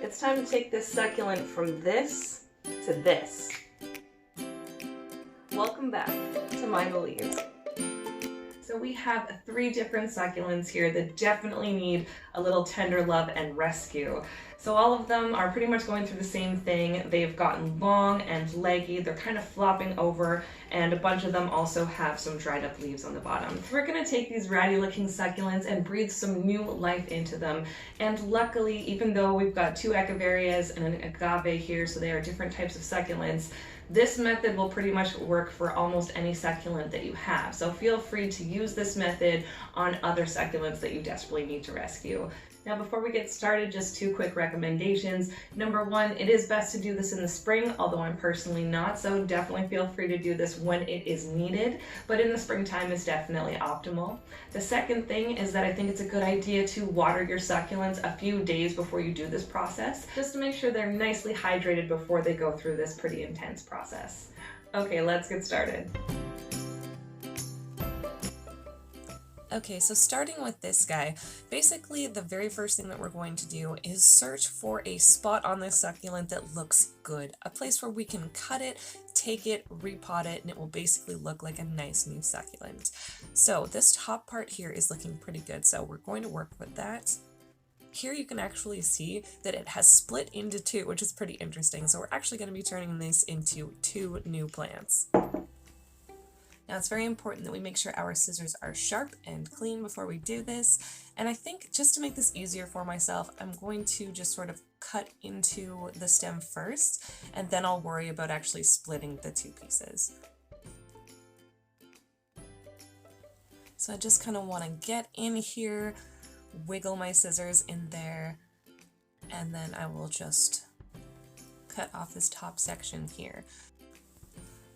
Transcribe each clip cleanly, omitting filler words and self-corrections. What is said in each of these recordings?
It's time to take this succulent from this to this. Welcome back to Mind the Leaves. So we have 3 different succulents here that definitely need a little tender love and rescue. So all of them are pretty much going through the same thing. They've gotten long and leggy, they're kind of flopping over, and a bunch of them also have some dried up leaves on the bottom. We're gonna take these ratty looking succulents and breathe some new life into them. And luckily, even though we've got 2 Echeverias and an Agave here, so they are different types of succulents, this method will pretty much work for almost any succulent that you have. So feel free to use this method on other succulents that you desperately need to rescue. Now, before we get started, just 2 quick recommendations. Number 1, it is best to do this in the spring, although I'm personally not, so definitely feel free to do this when it is needed, but in the springtime is definitely optimal. The second thing is that I think it's a good idea to water your succulents a few days before you do this process, just to make sure they're nicely hydrated before they go through this pretty intense process. Okay, let's get started. Okay, so starting with this guy, basically the very first thing that we're going to do is search for a spot on this succulent that looks good. A place where we can cut it, take it, repot it, and it will basically look like a nice new succulent. So this top part here is looking pretty good, so we're going to work with that. Here you can actually see that it has split into 2, which is pretty interesting. So we're actually going to be turning this into 2 new plants. Now it's very important that we make sure our scissors are sharp and clean before we do this, and I think just to make this easier for myself, I'm going to just sort of cut into the stem first, and then I'll worry about actually splitting the 2 pieces. So I just kind of want to get in here, wiggle my scissors in there, and then I will just cut off this top section here.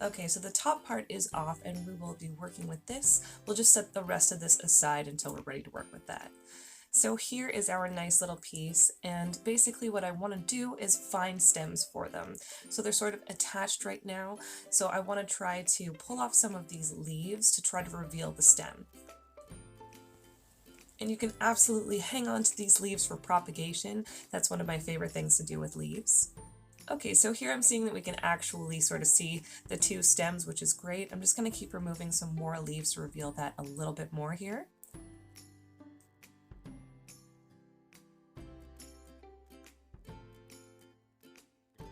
Okay, so the top part is off and we will be working with this. We'll just set the rest of this aside until we're ready to work with that. So here is our nice little piece, and basically what I want to do is find stems for them. So they're sort of attached right now, so I want to try to pull off some of these leaves to try to reveal the stem. And you can absolutely hang on to these leaves for propagation. That's one of my favorite things to do with leaves. Okay, so here I'm seeing that we can actually sort of see the 2 stems, which is great. I'm just going to keep removing some more leaves to reveal that a little bit more here.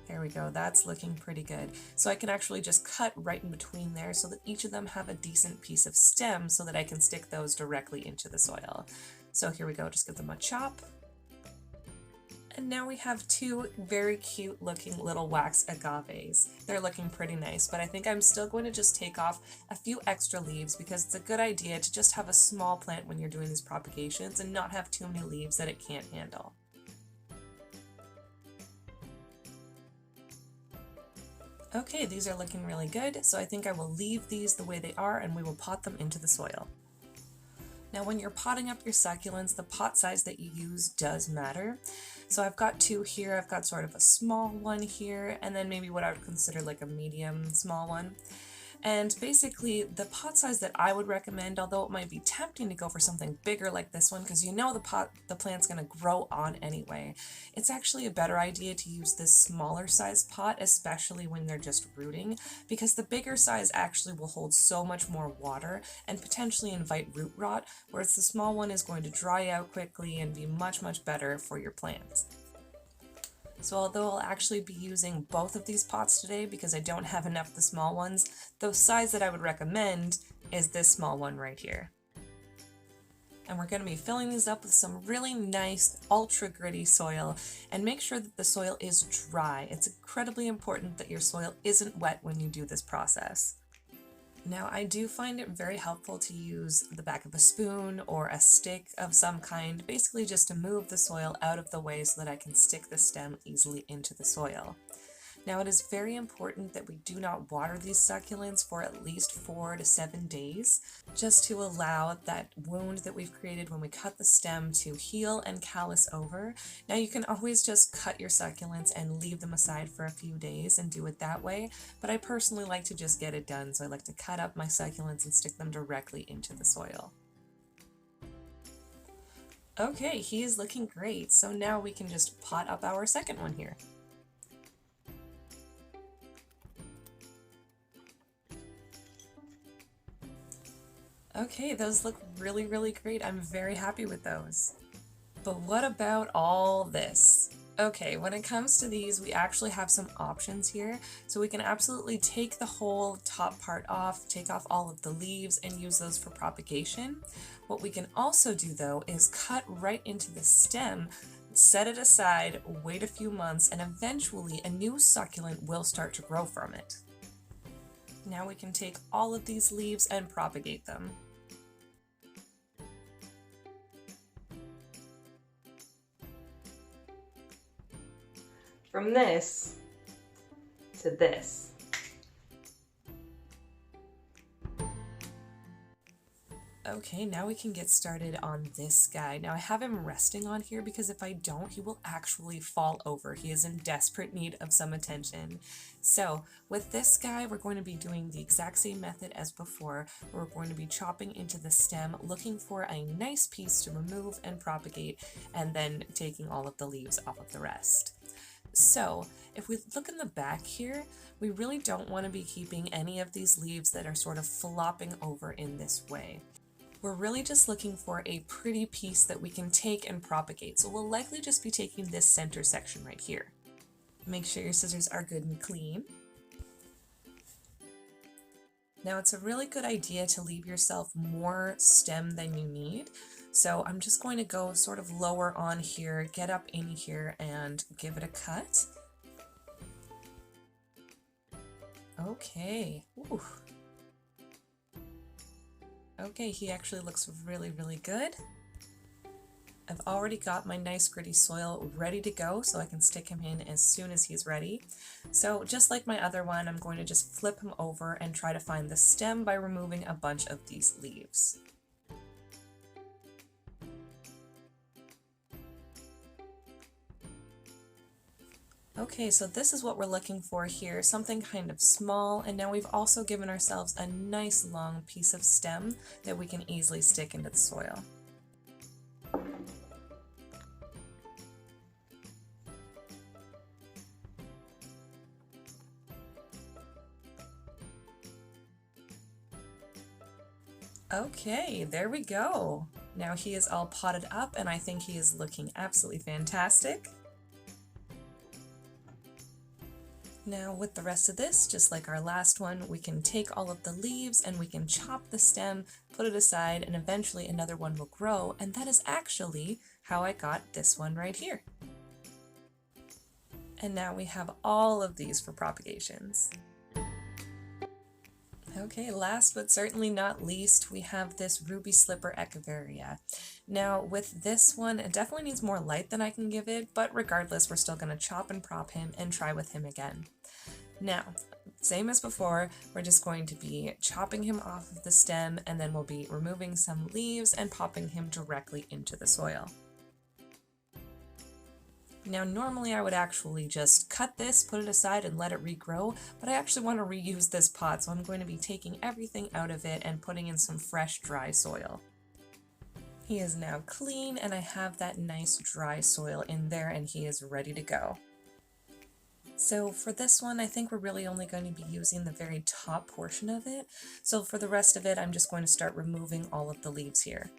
There we go, that's looking pretty good. So I can actually just cut right in between there so that each of them have a decent piece of stem so that I can stick those directly into the soil. So here we go, just give them a chop. And now we have 2 very cute looking little wax agaves. They're looking pretty nice, but I think I'm still going to just take off a few extra leaves because it's a good idea to just have a small plant when you're doing these propagations and not have too many leaves that it can't handle. Okay, these are looking really good, so I think I will leave these the way they are and we will pot them into the soil. Now when you're potting up your succulents, the pot size that you use does matter. So I've got 2 here, I've got sort of a small one here, and then maybe what I would consider like a medium small one. And basically the pot size that I would recommend, although it might be tempting to go for something bigger like this one because you know the plant's going to grow on anyway, it's actually a better idea to use this smaller size pot, especially when they're just rooting, because the bigger size actually will hold so much more water and potentially invite root rot, whereas the small one is going to dry out quickly and be much better for your plants. So although I'll actually be using both of these pots today because I don't have enough of the small ones, the size that I would recommend is this small one right here. And we're going to be filling these up with some really nice ultra gritty soil, and make sure that the soil is dry. It's incredibly important that your soil isn't wet when you do this process. Now I do find it very helpful to use the back of a spoon or a stick of some kind, basically just to move the soil out of the way so that I can stick the stem easily into the soil. Now it is very important that we do not water these succulents for at least 4 to 7 days, just to allow that wound that we've created when we cut the stem to heal and callus over. Now you can always just cut your succulents and leave them aside for a few days and do it that way, but I personally like to just get it done, so I like to cut up my succulents and stick them directly into the soil. Okay, he is looking great. So now we can just pot up our second one here. Okay, those look really, really great. I'm very happy with those. But what about all this? Okay, when it comes to these, we actually have some options here. So we can absolutely take the whole top part off, take off all of the leaves, and use those for propagation. What we can also do though is cut right into the stem, set it aside, wait a few months, and eventually a new succulent will start to grow from it. Now we can take all of these leaves and propagate them. From this to this. Okay, now we can get started on this guy. Now I have him resting on here because if I don't, he will actually fall over. He is in desperate need of some attention. So with this guy, we're going to be doing the exact same method as before. We're going to be chopping into the stem, looking for a nice piece to remove and propagate, and then taking all of the leaves off of the rest. So if we look in the back here, we really don't want to be keeping any of these leaves that are sort of flopping over in this way. We're really just looking for a pretty piece that we can take and propagate, so we'll likely just be taking this center section right here. Make sure your scissors are good and clean. Now it's a really good idea to leave yourself more stem than you need, so I'm just going to go sort of lower on here, get up in here, and give it a cut. Okay. Ooh. Okay, he actually looks really, really good. I've already got my nice gritty soil ready to go, so I can stick him in as soon as he's ready. So just like my other one, I'm going to just flip him over and try to find the stem by removing a bunch of these leaves. Okay, so this is what we're looking for here, something kind of small, and now we've also given ourselves a nice long piece of stem that we can easily stick into the soil. Okay, there we go. Now he is all potted up and I think he is looking absolutely fantastic. Now with the rest of this, just like our last one, we can take all of the leaves and we can chop the stem, put it aside, and eventually another one will grow, and that is actually how I got this one right here. And now we have all of these for propagations. Okay, last but certainly not least, we have this ruby slipper Echeveria. Now with this one, it definitely needs more light than I can give it, but regardless, we're still going to chop and prop him and try with him again. Now, same as before, we're just going to be chopping him off of the stem, and then we'll be removing some leaves and popping him directly into the soil. Now normally I would actually just cut this, put it aside, and let it regrow, but I actually want to reuse this pot, so I'm going to be taking everything out of it and putting in some fresh dry soil. He is now clean and I have that nice dry soil in there and he is ready to go. So for this one, I think we're really only going to be using the very top portion of it, so for the rest of it I'm just going to start removing all of the leaves here.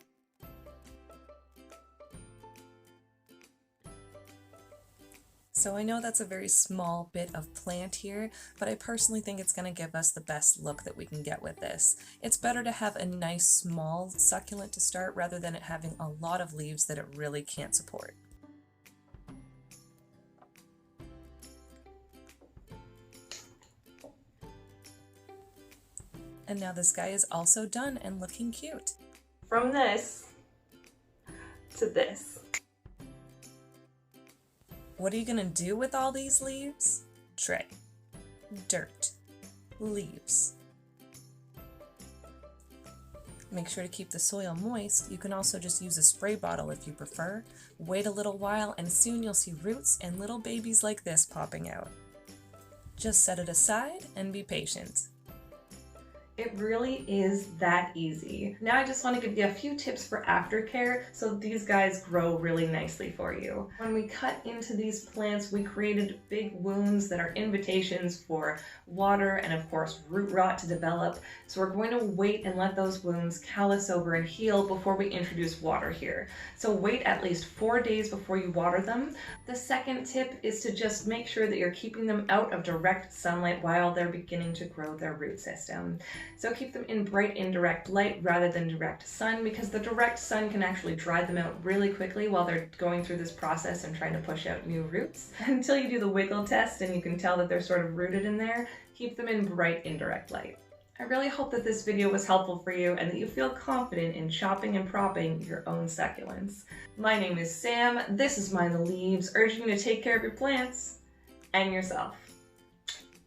So I know that's a very small bit of plant here, but I personally think it's going to give us the best look that we can get with this. It's better to have a nice small succulent to start rather than it having a lot of leaves that it really can't support. And now this guy is also done and looking cute. From this to this. What are you gonna do with all these leaves? Tray, dirt, leaves. Make sure to keep the soil moist. You can also just use a spray bottle if you prefer. Wait a little while and soon you'll see roots and little babies like this popping out. Just set it aside and be patient. It really is that easy. Now I just want to give you a few tips for aftercare so these guys grow really nicely for you. When we cut into these plants, we created big wounds that are invitations for water and of course root rot to develop. So we're going to wait and let those wounds callus over and heal before we introduce water here. So wait at least 4 days before you water them. The second tip is to just make sure that you're keeping them out of direct sunlight while they're beginning to grow their root system. So keep them in bright indirect light rather than direct sun, because the direct sun can actually dry them out really quickly while they're going through this process and trying to push out new roots. Until you do the wiggle test and you can tell that they're sort of rooted in there, keep them in bright indirect light. I really hope that this video was helpful for you and that you feel confident in chopping and propping your own succulents. My name is Sam, this is Mind the Leaves, urging you to take care of your plants and yourself.